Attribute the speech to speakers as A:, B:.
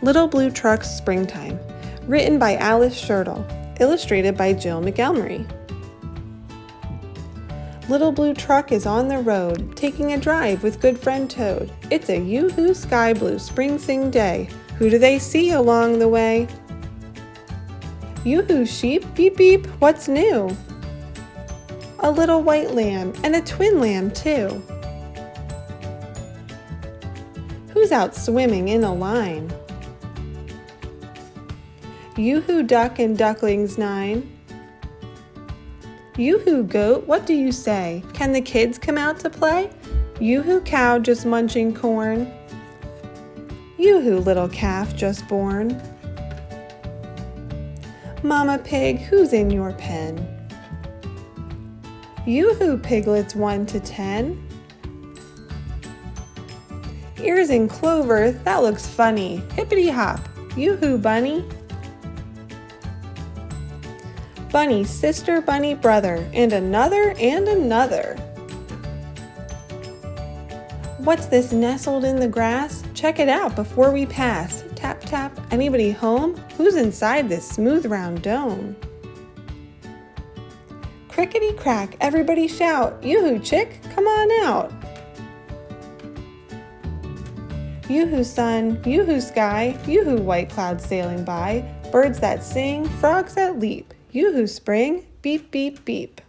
A: Little Blue Truck's Springtime, written by Schertle, illustrated by McElmurray. Little Blue Truck is on the road, taking a drive with good friend Toad. It's a yoo-hoo sky blue spring sing day. Who do they see along the way? Yoo-hoo sheep, beep beep, what's new? A little white lamb and a twin lamb too. Who's out swimming in a line? Yoo-hoo duck and ducklings 9. Yoo-hoo goat, what do you say? Can the kids come out to play? Yoo-hoo cow just munching corn. Yoo-hoo little calf just born. Mama pig, who's in your pen? Yoo-hoo piglets 1 to 10. Ears in clover, that looks funny. Hippity hop, yoo-hoo bunny. Bunny sister, bunny brother, and another and another. What's this nestled in the grass? Check it out before we pass. Tap tap, anybody home? Who's inside this smooth round dome? Crickety crack, everybody shout, yoo-hoo chick, come on out. Yoo-hoo sun, yoo-hoo sky, yoo-hoo white clouds sailing by, birds that sing, frogs that leap. Yoo-hoo spring, beep beep beep.